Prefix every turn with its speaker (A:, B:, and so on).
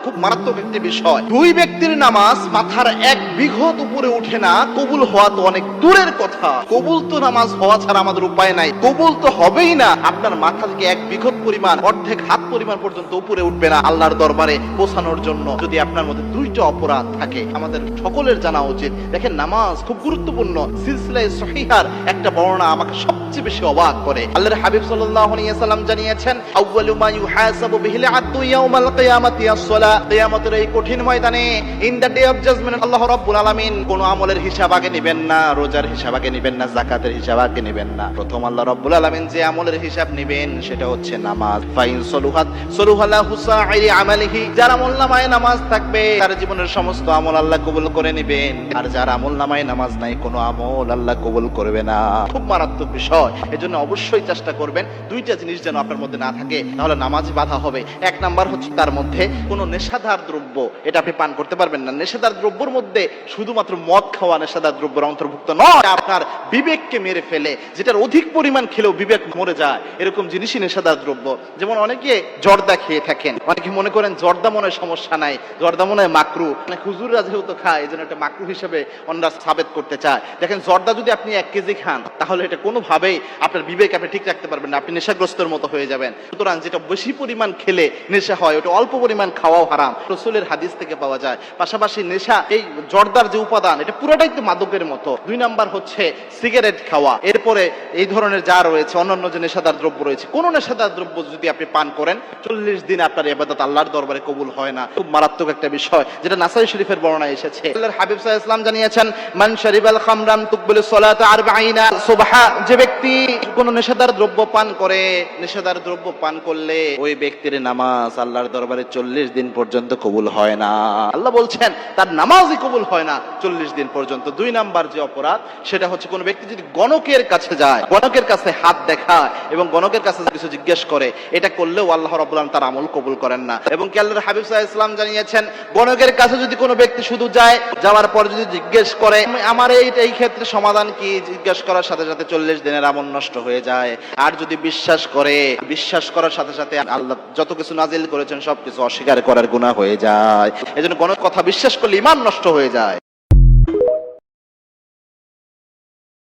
A: খুব মারাত্মক একটি বিষয়। দুই ব্যক্তির নামাজ মাথার এক বিঘত উপরে উঠে না, কবুল হওয়া তো অনেক দূরের কথা। কবুল তো নামাজ হওয়া ছাড়া আমাদের উপায় নাই, কবুল তো হবেই না। আপনার মাথা থেকে এক বিঘত পরিমাণ, অর্ধেক হাত পরিমাণ পর্যন্ত উপরে উঠবে না আল্লাহর দরবারে পৌঁছানোর জন্য, যদি আপনার মধ্যে দুইটা অপরাধ থাকে। আমাদের সকলের জানা উচিত। দেখেন, নামাজ খুব গুরুত্বপূর্ণ। সিলসিলায়ে সহিহার একটা বর্ণনা আমাকে সবচেয়ে বেশি অবাক করে। আল্লাহর হাবিব সাল্লাল্লাহু আলাইহি ওয়াসাল্লাম জানিয়েছেন, আউয়ালু মা ইউহাসাবু বিহিল আবদু ইয়াউমাল কিয়ামাতি as-সালাহ। কিয়ামতের এই কঠিন ময়দানে, in the day of judgement, আল্লাহ রাব্বুল আলামিন কোন আমলের হিসাব আগে নেবেন না, রোজার হিসাব আগে নেবেন না, যাকাতের হিসাব আগে নেবেন না। প্রথম আল্লাহ রাব্বুল আলামিন যে আমলের হিসাব নেবেন সেটা হচ্ছে নামাজ। ফাইন সলুহাত সলুহালাহু সাইরি আমালিহি। যার আমলনামায় নামাজ থাকবে তার জীবনের সমস্ত আমল আল্লাহ কবুল করে নেবেন, আর যার আমলনামায় নামাজ নাই, কোনো আমল আল্লাহ কবুল করবে না। খুব মারাত্মক বিষয়। এজন্য অবশ্যই চেষ্টা করবেন দুইটা জিনিস যেন আপনার মধ্যে না থাকে, তাহলে নামাজ বাধা হবে। এক নাম্বার হচ্ছে তার মধ্যে কোনো নেশাদার দ্রব্য, এটা আপনি পান করতে পারবেন না। নেশাদার দ্রব্যের মধ্যে শুধুমাত্র মদ খাওয়া নেশাদার দ্রব্যের অন্তর্ভুক্ত নয়, আপনার বিবেককে মেরে ফেলে, যেটার অধিক পরিমাণ খেলেও বিবেক মরে যায়, এরকম জিনিসই নেশাদার দ্রব্য। যেমন অনেকে জর্দা খেয়ে থাকেন, অনেকে মনে করেন জর্দা মনে হয় সমস্যা নাই, জর্দা মনে হয় মাকরু, অনেক হুজুররা যেহেতু খায় এজন্য এটা মাকরু হিসেবে অন্যরা সাবেত করতে চায়। দেখেন, জর্দা যদি আপনি 1 কেজি খান, তাহলে এটা কোনোভাবেই আপনার বিবেক আপনি ঠিক রাখতে পারবেন না, আপনি নেশাগ্রস্তের মতো হয়ে যাবেন। সুতরাং যেটা বেশি পরিমাণ খেলে নেশা হয়, ওটা অল্প পরিমাণ খাওয়াও হারাম, রাসূলের হাদিস থেকে পাওয়া যায়। পাশাপাশি নেশা, এই জর্দার যে উপাদান, এটা পুরোটাই তো মাদকের মতো। 2 নাম্বার হচ্ছে সিগারেট খাওয়া। এরপরে এই ধরনের যা রয়েছে অন্যান্য যে নেশাদার দ্রব্য রয়েছে, কোন নেশাদার দ্রব্য যদি আপনি পান করেন, 40 দিন আপনার ইবাদত আল্লাহর দরবারে কবুল হয় না। খুব মারাত্মক একটা বিষয়, যেটা নাসাই শরীফের বর্ণনায় এসেছে। আল্লাহর হাবিব সাল্লাল্লাহু আলাইহি ওয়াসাল্লাম জানিয়েছেন, মান শারিবাল খামরান তুকবিলু সালাতু 40 সুবহা। যে ব্যক্তি কোন নেশাদার দ্রব্য পান করে, নেশাদার দ্রব্য পান করলে ওই ব্যক্তির নামাজ আল্লাহর দরবারে 40 দিন পর্যন্ত কবুল হয় না। আল্লাহ বলছেন তার নামাজই কবুল হয় না 40 দিন পর্যন্ত। 2 নাম্বার যে অপরাধ, সেটা হচ্ছে কোন ব্যক্তি যদি গণকের কাছে যায়, গণকের কাছে হাত দেখায় এবং গণকের কাছে কিছু জিজ্ঞেস করে, এটা করলেও আল্লাহ রাব্বুল আলামিন তার আমল কবুল করেন না। এবং কি আল্লাহর হাবিব সাল্লাল্লাহু আলাইহি ওয়াসাল্লাম জানিয়েছেন, গণকের কাছে যদি কোনো ব্যক্তি শুধু যায়, যাওয়ার পর যদি জিজ্ঞেস করে আমার এই ক্ষেত্রে সমাধান কি, জিজ্ঞেস করার সাথে সাথে 40 দিনের আমল নষ্ট হয়ে যায়। আর যদি বিশ্বাস করে, বিশ্বাস করার সাথে সাথে আল্লাহ যত কিছু নাজিল করেছেন সবকিছু অস্বীকার করার গুনাহ হয়ে যায়। এজন্য গণক কথা বিশ্বাস করলে ঈমান নষ্ট হয়ে যায়।